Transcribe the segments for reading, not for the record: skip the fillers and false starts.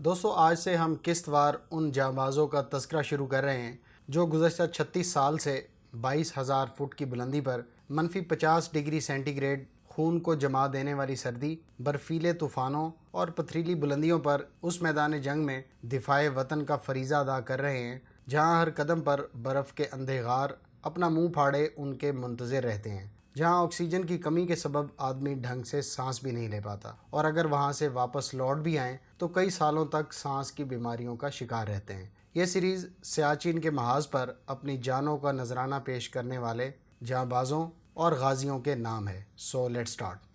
دوستو آج سے ہم قسط وار ان جانبازوں کا تذکرہ شروع کر رہے ہیں جو گزشتہ 36 سال سے 22,000 فٹ کی بلندی پر -50 ڈگری سینٹی گریڈ خون کو جما دینے والی سردی، برفیلے طوفانوں اور پتھریلی بلندیوں پر اس میدان جنگ میں دفاع وطن کا فریضہ ادا کر رہے ہیں جہاں ہر قدم پر برف کے اندھے غار اپنا منہ پھاڑے ان کے منتظر رہتے ہیں، جہاں آکسیجن کی کمی کے سبب آدمی ڈھنگ سے سانس بھی نہیں لے پاتا، اور اگر وہاں سے واپس لوٹ بھی آئیں تو کئی سالوں تک سانس کی بیماریوں کا شکار رہتے ہیں۔ یہ سیریز سیاچن کے محاذ پر اپنی جانوں کا نذرانہ پیش کرنے والے جانبازوں اور غازیوں کے نام ہے۔ So let's start.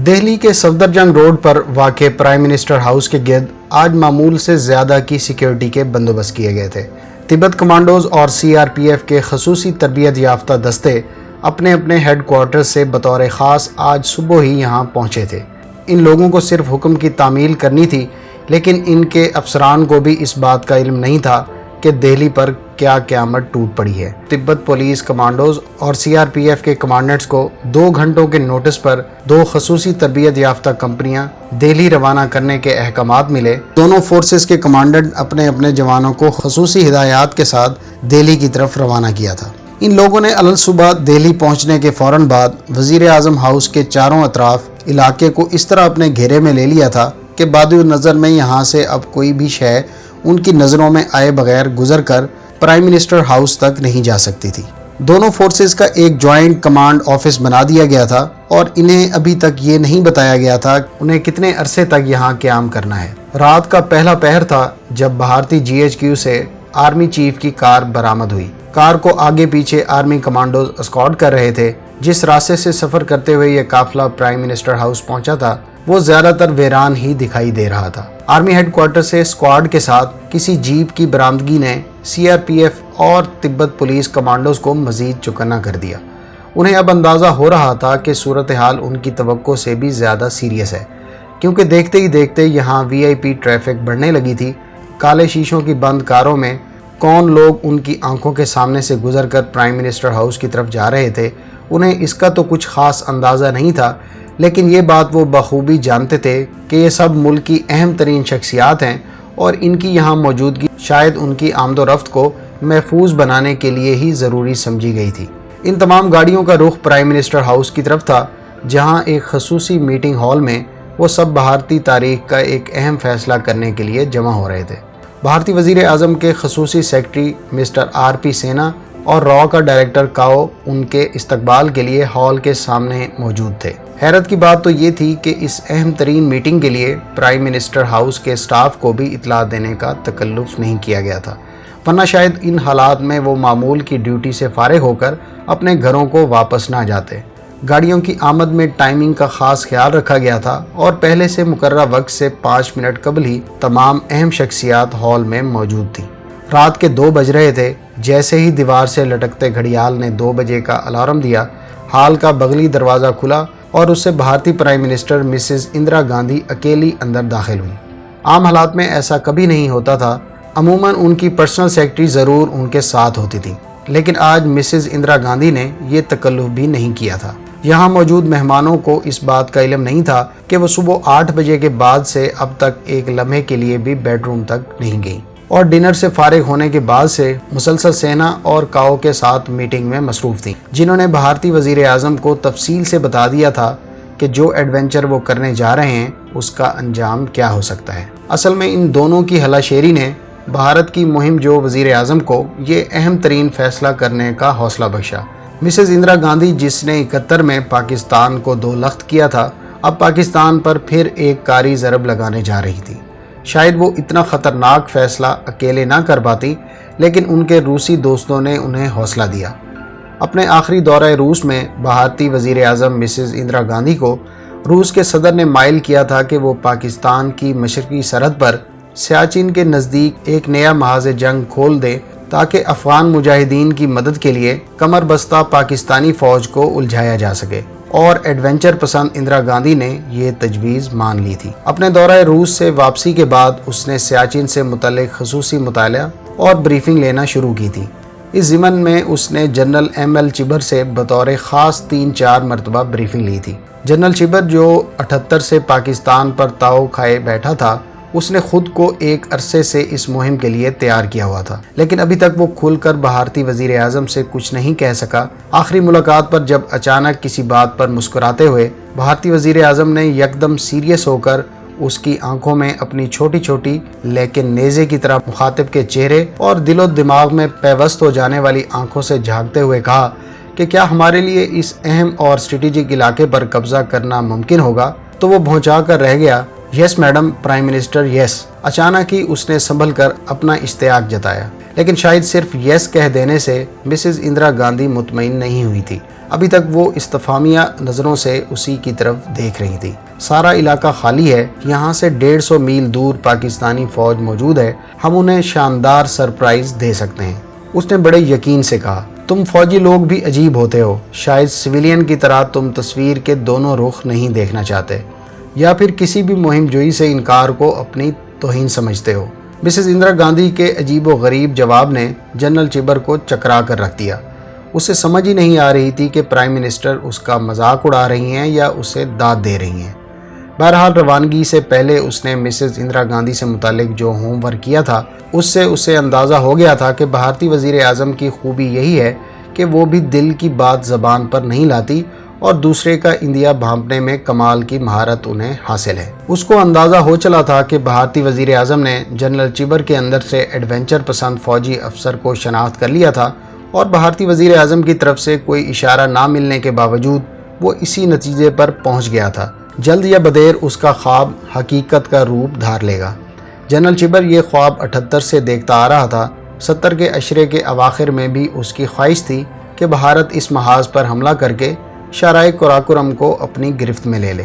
دہلی کے صفدرجنگ روڈ پر واقع پرائم منسٹر ہاؤس کے گرد آج معمول سے زیادہ کی سیکیورٹی کے بندوبست کیے گئے تھے۔ تبت کمانڈوز اور CRPF کے خصوصی تربیت یافتہ دستے اپنے اپنے ہیڈ کوارٹر سے بطور خاص آج صبح ہی یہاں پہنچے تھے۔ ان لوگوں کو صرف حکم کی تعمیل کرنی تھی، لیکن ان کے افسران کو بھی اس بات کا علم نہیں تھا کہ دہلی پر کیا قیامت ٹوٹ پڑی ہے۔ تبت پولیس کمانڈوز اور CRPF کے کمانڈنٹس کو 2 گھنٹوں کے نوٹس پر 2 خصوصی تربیت یافتہ کمپنیاں دہلی روانہ کرنے کے احکامات ملے۔ دونوں فورسز کے کمانڈنٹ اپنے اپنے جوانوں کو خصوصی ہدایات کے ساتھ دہلی کی طرف روانہ کیا تھا۔ ان لوگوں نے علل صبح دہلی پہنچنے کے فوراً بعد وزیر اعظم ہاؤس کے چاروں اطراف علاقے کو اس طرح اپنے گھیرے میں لے لیا تھا کہ بادی نظر میں یہاں سے اب کوئی بھی شے ان کی نظروں میں آئے بغیر گزر کر پرائم منسٹر ہاؤس تک نہیں جا سکتی تھی۔ دونوں فورسز کا ایک جوائنٹ کمانڈ آفس بنا دیا گیا تھا اور انہیں ابھی تک یہ نہیں بتایا گیا تھا انہیں کتنے عرصے تک یہاں قیام کرنا ہے۔ رات کا پہلا پہر تھا جب بھارتی GHQ سے آرمی چیف کی کار برآمد ہوئی۔ کار کو آگے پیچھے آرمی کمانڈوز اسکارٹ کر رہے تھے۔ جس راستے سے سفر کرتے ہوئے یہ قافلہ پرائم منسٹر ہاؤس پہنچا تھا وہ زیادہ تر ویران ہی دکھائی دے رہا تھا۔ آرمی ہیڈ کوارٹر سے اسکواڈ کے ساتھ کسی جیپ کی برآمدگی نے CRPF اور تبت پولیس کمانڈوز کو مزید چوکنا کر دیا۔ انہیں اب اندازہ ہو رہا تھا کہ صورتحال ان کی توقع سے بھی زیادہ سیریس ہے، کیونکہ دیکھتے ہی دیکھتے یہاں VIP ٹریفک بڑھنے لگی تھی۔ کالے شیشوں کی بند کاروں میں کون لوگ ان کی آنکھوں کے سامنے سے گزر کر پرائم منسٹر ہاؤس کی طرف جا رہے تھے، انہیں اس کا تو کچھ خاص اندازہ نہیں تھا، لیکن یہ بات وہ بخوبی جانتے تھے کہ یہ سب ملک کی اہم ترین شخصیات ہیں اور ان کی یہاں موجودگی شاید ان کی آمد و رفت کو محفوظ بنانے کے لیے ہی ضروری سمجھی گئی تھی۔ ان تمام گاڑیوں کا رخ پرائم منسٹر ہاؤس کی طرف تھا، جہاں ایک خصوصی میٹنگ ہال میں وہ سب بھارتی تاریخ کا ایک اہم فیصلہ کرنے کے لیے جمع ہو رہے تھے۔ بھارتی وزیر اعظم کے خصوصی سیکرٹری مسٹر RP سینا اور را کا ڈائریکٹر کاؤ ان کے استقبال کے لیے ہال کے سامنے موجود تھے۔ حیرت کی بات تو یہ تھی کہ اس اہم ترین میٹنگ کے لیے پرائم منسٹر ہاؤس کے سٹاف کو بھی اطلاع دینے کا تکلف نہیں کیا گیا تھا، ورنہ شاید ان حالات میں وہ معمول کی ڈیوٹی سے فارغ ہو کر اپنے گھروں کو واپس نہ جاتے۔ گاڑیوں کی آمد میں ٹائمنگ کا خاص خیال رکھا گیا تھا اور پہلے سے مقررہ وقت سے 5 منٹ قبل ہی تمام اہم شخصیات ہال میں موجود تھیں۔ رات کے 2 بج رہے تھے۔ جیسے ہی دیوار سے لٹکتے گھڑیال نے 2 بجے کا الارم دیا، ہال کا بغلی دروازہ کھلا اور اس سے بھارتی prime minister Mrs Indira Gandhi اکیلی اندر داخل ہوئی۔ عام حالات میں ایسا کبھی نہیں ہوتا تھا، عموماً ان کی پرسنل سیکرٹری ضرور ان کے ساتھ ہوتی تھی، لیکن آج مسز اندرا گاندھی نے یہ تکلف بھی نہیں کیا تھا۔ یہاں موجود مہمانوں کو اس بات کا علم نہیں تھا کہ وہ صبح 8 بجے کے بعد سے اب تک ایک لمحے کے لیے بھی بیڈ روم تک نہیں گئیں اور ڈنر سے فارغ ہونے کے بعد سے مسلسل سینا اور کاؤ کے ساتھ میٹنگ میں مصروف تھیں، جنہوں نے بھارتی وزیر اعظم کو تفصیل سے بتا دیا تھا کہ جو ایڈونچر وہ کرنے جا رہے ہیں اس کا انجام کیا ہو سکتا ہے۔ اصل میں ان دونوں کی ہلا شیری نے بھارت کی مہم جو وزیر اعظم کو یہ اہم ترین فیصلہ کرنے کا حوصلہ بخشا۔ مسز اندرا گاندھی جس نے 71 میں پاکستان کو 2 لخت کیا تھا، اب پاکستان پر پھر ایک کاری ضرب لگانے جا رہی تھی۔ شاید وہ اتنا خطرناک فیصلہ اکیلے نہ کر پاتی، لیکن ان کے روسی دوستوں نے انہیں حوصلہ دیا۔ اپنے آخری دورہ روس میں بھارتی وزیر اعظم مسز اندرا گاندھی کو روس کے صدر نے مائل کیا تھا کہ وہ پاکستان کی مشرقی سرحد پر سیاچن کے نزدیک ایک نیا محاذ جنگ کھول دے تاکہ افغان مجاہدین کی مدد کے لیے کمر بستہ پاکستانی فوج کو الجھایا جا سکے، اور ایڈونچر پسند اندرا گاندھی نے یہ تجویز مان لی تھی۔ اپنے دورہ روس سے واپسی کے بعد اس نے سیاچن سے متعلق خصوصی مطالعہ اور بریفنگ لینا شروع کی تھی۔ اس ضمن میں اس نے جنرل ایم ایل چبر سے بطور خاص 3-4 مرتبہ بریفنگ لی تھی۔ جنرل چبر جو 78 سے پاکستان پر تاؤ کھائے بیٹھا تھا، اس نے خود کو ایک عرصے سے اس مہم کے لیے تیار کیا ہوا تھا، لیکن ابھی تک وہ کھل کر بھارتی وزیر اعظم سے کچھ نہیں کہہ سکا۔ آخری ملاقات پر جب اچانک کسی بات پر مسکراتے ہوئے بھارتی وزیر اعظم نے یکدم سیریس ہو کر اس کی آنکھوں میں اپنی چھوٹی چھوٹی لیکن نیزے کی طرح مخاطب کے چہرے اور دل و دماغ میں پیوست ہو جانے والی آنکھوں سے جھانکتے ہوئے کہا کہ کیا ہمارے لیے اس اہم اور اسٹریٹجک علاقے پر قبضہ کرنا ممکن ہوگا؟ تو وہ بھونچا کر رہ گیا۔ یس میڈم پرائم منسٹر، یس۔ اچانک ہی اس نے سنبھل کر اپنا اشتیاق جتایا، لیکن شاید صرف یس کہہ دینے سے مسز اندرا گاندھی مطمئن نہیں ہوئی تھی۔ ابھی تک وہ استفہامیہ نظروں سے اسی کی طرف دیکھ رہی تھی۔ سارا علاقہ خالی ہے، یہاں سے 150 میل دور پاکستانی فوج موجود ہے، ہم انہیں شاندار سرپرائز دے سکتے ہیں۔ اس نے بڑے یقین سے کہا، تم فوجی لوگ بھی عجیب ہوتے ہو، شاید سویلین کی طرح تم تصویر کے دونوں رخ نہیں دیکھنا چاہتے، یا پھر کسی بھی مہم جوئی سے انکار کو اپنی توہین سمجھتے ہو۔ مسز اندرا گاندھی کے عجیب و غریب جواب نے جنرل چبر کو چکرا کر رکھ دیا۔ اسے سمجھ ہی نہیں آ رہی تھی کہ پرائم منسٹر اس کا مذاق اڑا رہی ہیں یا اسے داد دے رہی ہیں۔ بہرحال روانگی سے پہلے اس نے مسز اندرا گاندھی سے متعلق جو ہوم ورک کیا تھا، اس سے اسے اندازہ ہو گیا تھا کہ بھارتی وزیر اعظم کی خوبی یہی ہے کہ وہ بھی دل کی بات زبان پر نہیں لاتی اور دوسرے کا اندیا بھانپنے میں کمال کی مہارت انہیں حاصل ہے۔ اس کو اندازہ ہو چلا تھا کہ بھارتی وزیر اعظم نے جنرل چبر کے اندر سے ایڈونچر پسند فوجی افسر کو شناخت کر لیا تھا، اور بھارتی وزیر اعظم کی طرف سے کوئی اشارہ نہ ملنے کے باوجود وہ اسی نتیجے پر پہنچ گیا تھا، جلد یا بدیر اس کا خواب حقیقت کا روپ دھار لے گا۔ جنرل چبر یہ خواب 78 سے دیکھتا آ رہا تھا۔ 70 کے عشرے کے اواخر میں بھی اس کی خواہش تھی کہ بھارت اس محاذ پر حملہ کر کے شارائے قراقرم کو اپنی گرفت میں لے لے۔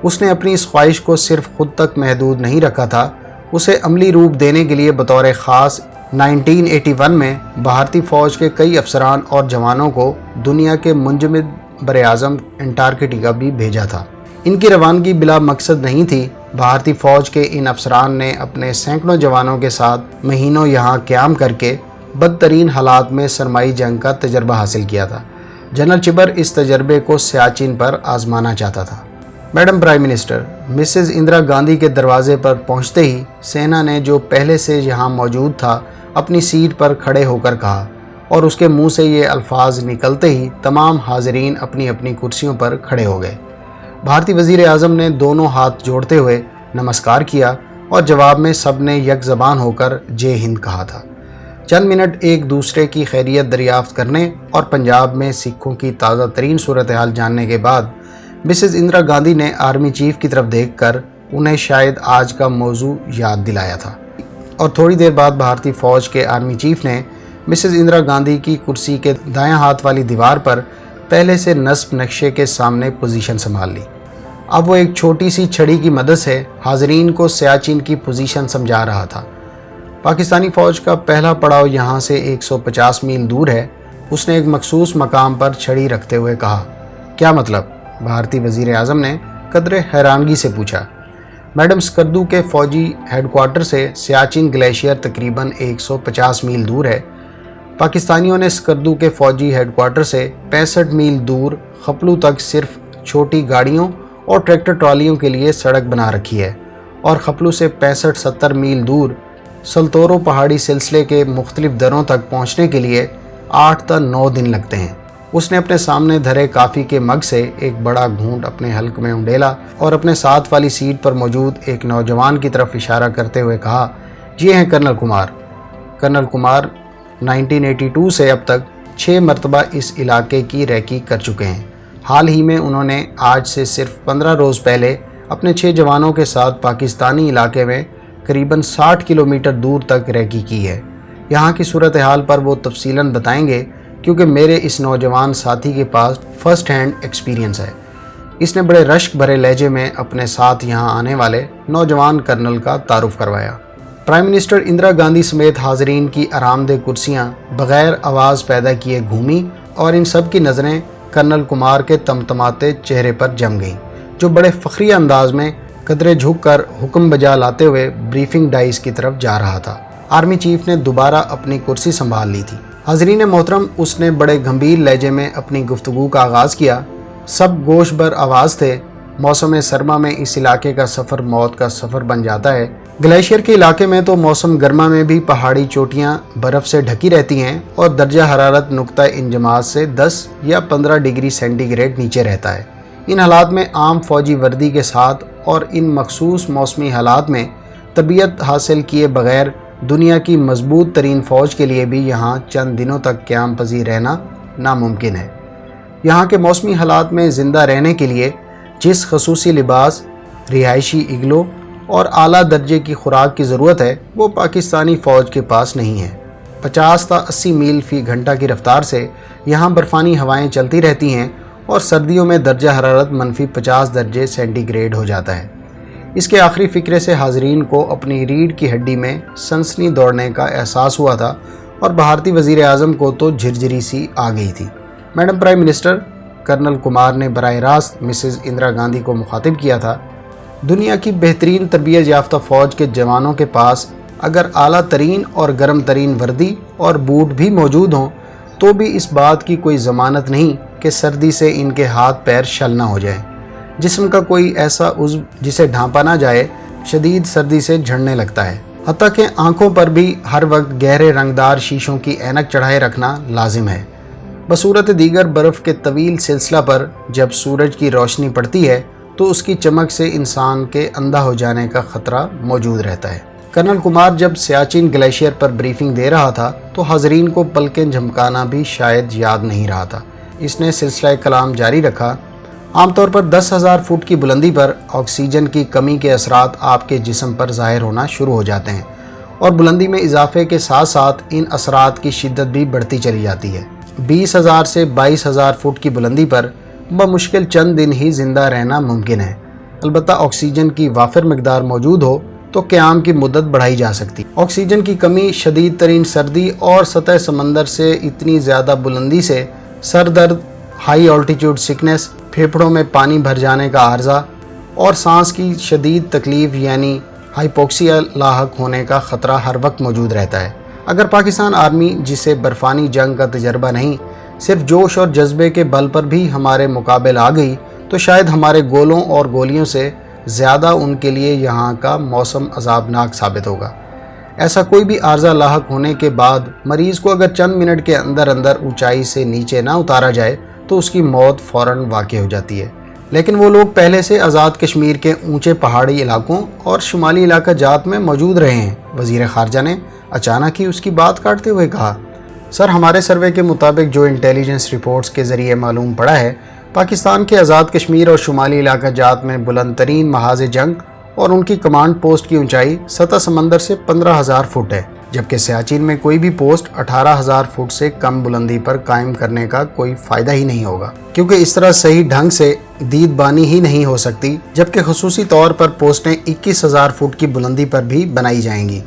اس نے اپنی اس خواہش کو صرف خود تک محدود نہیں رکھا تھا، اسے عملی روپ دینے کے لیے بطور خاص 1981 میں بھارتی فوج کے کئی افسران اور جوانوں کو دنیا کے منجمد براعظم انٹارکٹیکا بھی بھیجا تھا۔ ان کی روانگی بلا مقصد نہیں تھی۔ بھارتی فوج کے ان افسران نے اپنے سینکڑوں جوانوں کے ساتھ مہینوں یہاں قیام کر کے بدترین حالات میں سرمائی جنگ کا تجربہ حاصل کیا تھا۔ جنرل چبر اس تجربے کو سیاچن پر آزمانا چاہتا تھا۔ Madam prime minister, Mrs Indira Gandhi کے دروازے پر پہنچتے ہی سینا نے جو پہلے سے یہاں موجود تھا اپنی سیٹ پر کھڑے ہو کر کہا، اور اس کے منہ سے یہ الفاظ نکلتے ہی تمام حاضرین اپنی اپنی کرسیوں پر کھڑے ہو گئے۔ بھارتی وزیر اعظم نے دونوں ہاتھ جوڑتے ہوئے نمسکار کیا اور جواب میں سب نے یک زبان ہو کر جے ہند کہا تھا۔ چند منٹ ایک دوسرے کی خیریت دریافت کرنے اور پنجاب میں سکھوں کی تازہ ترین صورتحال جاننے کے بعد مسز اندرا گاندھی نے آرمی چیف کی طرف دیکھ کر انہیں شاید آج کا موضوع یاد دلایا تھا، اور تھوڑی دیر بعد بھارتی فوج کے آرمی چیف نے مسز اندرا گاندھی کی کرسی کے دائیں ہاتھ والی دیوار پر پہلے سے نصب نقشے کے سامنے پوزیشن سنبھال لی۔ اب وہ ایک چھوٹی سی چھڑی کی مدد سے حاضرین کو سیاچن کی پوزیشن سمجھا رہا تھا۔ پاکستانی فوج کا پہلا پڑاؤ یہاں سے 150 میل دور ہے۔ اس نے ایک مخصوص مقام پر چھڑی رکھتے ہوئے کہا۔ کیا مطلب؟ بھارتی وزیر اعظم نے قدرے حیرانگی سے پوچھا۔ میڈم، سکردو کے فوجی ہیڈ کوارٹر سے سیاچن گلیشیئر تقریباً 150 میل دور ہے۔ پاکستانیوں نے سکردو کے فوجی ہیڈ کوارٹر سے 65 میل دور خپلو تک صرف چھوٹی گاڑیوں اور ٹریکٹر ٹرالیوں کے لیے سڑک بنا رکھی ہے، اور خپلو سے 65-70 میل دور سلتورو پہاڑی سلسلے کے مختلف دروں تک پہنچنے کے لیے 8 تا 9 دن لگتے ہیں۔ اس نے اپنے سامنے دھرے کافی کے مگ سے ایک بڑا گھونٹ اپنے حلق میں انڈیلا اور اپنے ساتھ والی سیٹ پر موجود ایک نوجوان کی طرف اشارہ کرتے ہوئے کہا، یہ ہیں کرنل کمار۔ کرنل کمار 1982 سے اب تک 6 مرتبہ اس علاقے کی ریکی کر چکے ہیں۔ حال ہی میں انہوں نے آج سے صرف 15 روز پہلے اپنے 6 جوانوں کے ساتھ پاکستانی علاقے میں قریباً 60 کلومیٹر دور تک ریکی کی ہے۔ یہاں کی صورتحال پر وہ تفصیلاً بتائیں گے، کیونکہ میرے اس نوجوان ساتھی کے پاس فرسٹ ہینڈ ایکسپیرینس ہے۔ اس نے بڑے رشک بھرے لہجے میں اپنے ساتھ یہاں آنے والے نوجوان کرنل کا تعارف کروایا۔ پرائم منسٹر اندرا گاندھی سمیت حاضرین کی آرام دہ کرسیاں بغیر آواز پیدا کیے گھومی، اور ان سب کی نظریں کرنل کمار کے تمتماتے چہرے پر جم گئیں، جو بڑے فخری انداز میں قدرے جھک کر حکم بجا لاتے ہوئے بریفنگ ڈائس کی طرف جا رہا تھا۔ آرمی چیف نے دوبارہ اپنی کرسی سنبھال لی تھی۔ حاضرین محترم، اس نے بڑے گھمبیر لہجے میں اپنی گفتگو کا آغاز کیا۔ سب گوش بر آواز تھے۔ موسم سرما میں اس علاقے کا سفر موت کا سفر بن جاتا ہے۔ گلیشیئر کے علاقے میں تو موسم گرما میں بھی پہاڑی چوٹیاں برف سے ڈھکی رہتی ہیں اور درجہ حرارت نقطہ انجماد سے 10 یا 15 ڈگری سینٹی گریڈ نیچے رہتا ہے۔ ان حالات میں عام فوجی وردی کے ساتھ اور ان مخصوص موسمی حالات میں تربیت حاصل کیے بغیر دنیا کی مضبوط ترین فوج کے لیے بھی یہاں چند دنوں تک قیام پذیر رہنا ناممکن ہے۔ یہاں کے موسمی حالات میں زندہ رہنے کے لیے جس خصوصی لباس، رہائشی اگلو اور اعلیٰ درجے کی خوراک کی ضرورت ہے وہ پاکستانی فوج کے پاس نہیں ہے۔ 50 تا 80 میل فی گھنٹہ کی رفتار سے یہاں برفانی ہوائیں چلتی رہتی ہیں اور سردیوں میں درجہ حرارت -50 درجے سینٹی گریڈ ہو جاتا ہے۔ اس کے آخری فقرے سے حاضرین کو اپنی ریڑھ کی ہڈی میں سنسنی دوڑنے کا احساس ہوا تھا اور بھارتی وزیر اعظم کو تو جھرجھری سی آ گئی تھی۔ Madam prime minister, colonel Kumar نے براہ راست مسز اندرا گاندھی کو مخاطب کیا تھا، دنیا کی بہترین تربیت یافتہ فوج کے جوانوں کے پاس اگر اعلیٰ ترین اور گرم ترین وردی اور بوٹ بھی موجود ہوں تو بھی اس بات کی کوئی ضمانت نہیں کہ سردی سے ان کے ہاتھ پیر شل نہ ہو جائیں۔ جسم کا کوئی ایسا عضو جسے ڈھانپا نہ جائے شدید سردی سے جھڑنے لگتا ہے۔ حتیٰ کہ آنکھوں پر بھی ہر وقت گہرے رنگدار شیشوں کی اینک چڑھائے رکھنا لازم ہے۔ بصورت دیگر برف کے طویل سلسلہ پر جب سورج کی روشنی پڑتی ہے تو اس کی چمک سے انسان کے اندھا ہو جانے کا خطرہ موجود رہتا ہے۔ کرنل کمار جب سیاچن گلیشیئر پر بریفنگ دے رہا تھا تو حاضرین کو پلکیں جھمکانا بھی شاید یاد نہیں رہا تھا۔ اس نے سلسلہ کلام جاری رکھا۔ عام طور پر 10,000 فٹ کی بلندی پر آکسیجن کی کمی کے اثرات آپ کے جسم پر ظاہر ہونا شروع ہو جاتے ہیں اور بلندی میں اضافے کے ساتھ ساتھ ان اثرات کی شدت بھی بڑھتی چلی جاتی ہے۔ 20,000 سے 22,000 فٹ کی بلندی پر بمشکل چند دن ہی زندہ رہنا ممکن ہے۔ البتہ آکسیجن کی وافر مقدار موجود ہو تو قیام کی مدت بڑھائی جا سکتی۔ آکسیجن کی کمی، شدید ترین سردی اور سطح سمندر سے اتنی زیادہ بلندی سے سر درد، ہائی آلٹیٹیوڈ سکنس، پھیپھڑوں میں پانی بھر جانے کا عارضہ اور سانس کی شدید تکلیف یعنی ہائپوکسیا لاحق ہونے کا خطرہ ہر وقت موجود رہتا ہے۔ اگر پاکستان آرمی، جسے برفانی جنگ کا تجربہ نہیں صرف جوش اور جذبے کے بل پر بھی ہمارے مقابل آ گئی تو شاید ہمارے گولوں اور گولیوں سے زیادہ ان کے لیے یہاں کا موسم عذابناک ثابت ہوگا۔ ایسا کوئی بھی عارضہ لاحق ہونے کے بعد مریض کو اگر چند منٹ کے اندر اونچائی سے نیچے نہ اتارا جائے تو اس کی موت فوراً واقع ہو جاتی ہے۔ لیکن وہ لوگ پہلے سے آزاد کشمیر کے اونچے پہاڑی علاقوں اور شمالی علاقہ جات میں موجود رہے ہیں۔ وزیر خارجہ نے اچانک ہی اس کی بات کاٹتے ہوئے کہا، سر، ہمارے سروے کے مطابق جو انٹیلیجنس رپورٹس کے ذریعے معلوم پڑا ہے، پاکستان کے آزاد کشمیر اور شمالی علاقہ جات میں بلند ترین محاذ جنگ اور ان کی کمانڈ پوسٹ کی اونچائی سطح سمندر سے 15,000 فٹ ہے، جبکہ سیاچن میں کوئی بھی پوسٹ 18,000 فٹ سے کم بلندی پر قائم کرنے کا کوئی فائدہ ہی نہیں ہوگا، کیونکہ اس طرح صحیح ڈھنگ سے دید بانی ہی نہیں ہو سکتی، جبکہ خصوصی طور پر پوسٹیں 21,000 فٹ کی بلندی پر بھی بنائی جائیں گی۔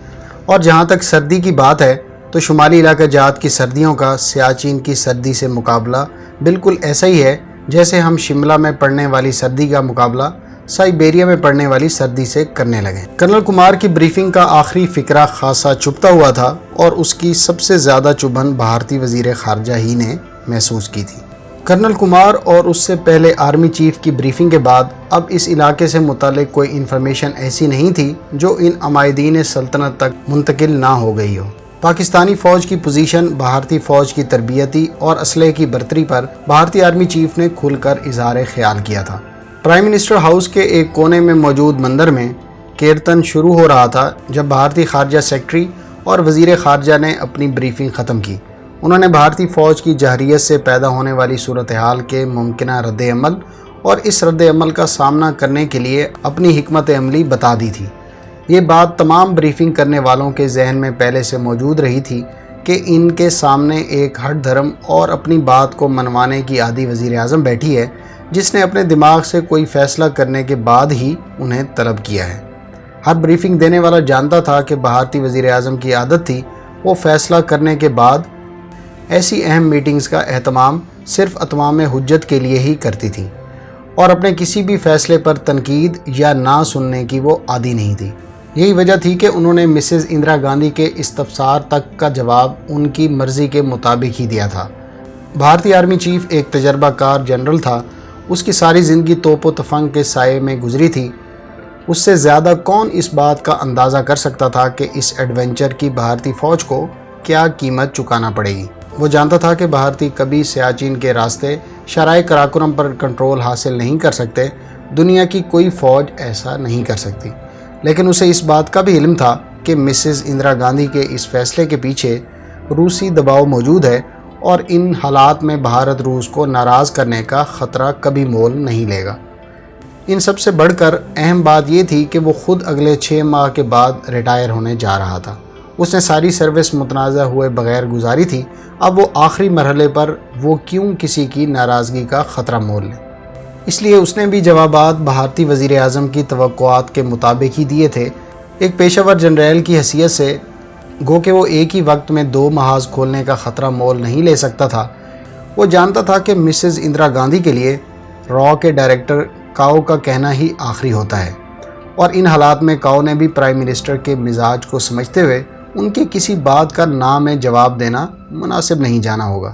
اور جہاں تک سردی کی بات ہے تو شمالی علاقہ جات کی سردیوں کا سیاچن کی سردی سے مقابلہ بالکل ایسا ہی ہے جیسے ہم شملہ میں پڑنے والی سردی کا مقابلہ سائبیریا میں پڑنے والی سردی سے کرنے لگے۔ کرنل کمار کی بریفنگ کا آخری فقرہ خاصا چبھتا ہوا تھا اور اس کی سب سے زیادہ چبھن بھارتی وزیر خارجہ ہی نے محسوس کی تھی۔ کرنل کمار اور اس سے پہلے آرمی چیف کی بریفنگ کے بعد اب اس علاقے سے متعلق کوئی انفارمیشن ایسی نہیں تھی جو ان عمائدین سلطنت تک منتقل نہ ہو گئی ہو۔ پاکستانی فوج کی پوزیشن، بھارتی فوج کی تربیتی اور اسلحے کی برتری پر بھارتی آرمی چیف نے کھل کر اظہار خیال کیا تھا۔ پرائم منسٹر ہاؤس کے ایک کونے میں موجود مندر میں کیرتن شروع ہو رہا تھا جب بھارتی خارجہ سیکرٹری اور وزیر خارجہ نے اپنی بریفنگ ختم کی۔ انہوں نے بھارتی فوج کی جارحیت سے پیدا ہونے والی صورتحال کے ممکنہ رد عمل اور اس رد عمل کا سامنا کرنے کے لیے اپنی حکمت عملی بتا دی تھی۔ یہ بات تمام بریفنگ کرنے والوں کے ذہن میں پہلے سے موجود رہی تھی کہ ان کے سامنے ایک ہٹ دھرم اور اپنی بات کو منوانے کی عادی وزیر اعظم بیٹھی ہے جس نے اپنے دماغ سے کوئی فیصلہ کرنے کے بعد ہی انہیں طلب کیا ہے۔ ہر بریفنگ دینے والا جانتا تھا کہ بھارتی وزیر اعظم کی عادت تھی وہ فیصلہ کرنے کے بعد ایسی اہم میٹنگز کا اہتمام صرف اتمام حجت کے لیے ہی کرتی تھی اور اپنے کسی بھی فیصلے پر تنقید یا نہ سننے کی وہ عادی نہیں تھی۔ یہی وجہ تھی کہ انہوں نے مسز اندرا گاندھی کے استفسار تک کا جواب ان کی مرضی کے مطابق ہی دیا تھا۔ بھارتی آرمی چیف ایک تجربہ کار جنرل تھا، اس کی ساری زندگی توپ و تفنگ کے سائے میں گزری تھی۔ اس سے زیادہ کون اس بات کا اندازہ کر سکتا تھا کہ اس ایڈونچر کی بھارتی فوج کو کیا قیمت چکانا پڑے گی۔ وہ جانتا تھا کہ بھارتی کبھی سیاچن کے راستے شرائع کراکرم پر کنٹرول حاصل نہیں کر سکتے، دنیا کی کوئی فوج ایسا نہیں کر سکتی۔ لیکن اسے اس بات کا بھی علم تھا کہ مسز اندرا گاندھی کے اس فیصلے کے پیچھے روسی دباؤ موجود ہے، اور ان حالات میں بھارت روس کو ناراض کرنے کا خطرہ کبھی مول نہیں لے گا۔ ان سب سے بڑھ کر اہم بات یہ تھی کہ وہ خود اگلے 6 ماہ کے بعد ریٹائر ہونے جا رہا تھا۔ اس نے ساری سروس متنازع ہوئے بغیر گزاری تھی، اب وہ آخری مرحلے پر وہ کیوں کسی کی ناراضگی کا خطرہ مول لے۔ اس لیے اس نے بھی جوابات بھارتی وزیر اعظم کی توقعات کے مطابق ہی دیے تھے۔ ایک پیشہ ور جنرل کی حیثیت سے گو کہ وہ ایک ہی وقت میں 2 محاذ کھولنے کا خطرہ مول نہیں لے سکتا تھا، وہ جانتا تھا کہ مسز اندرا گاندھی کے لیے را کے ڈائریکٹر کاؤ کا کہنا ہی آخری ہوتا ہے، اور ان حالات میں کاؤ نے بھی پرائم منسٹر کے مزاج کو سمجھتے ہوئے ان کے کسی بات کا نہ میں جواب دینا مناسب نہیں جانا ہوگا۔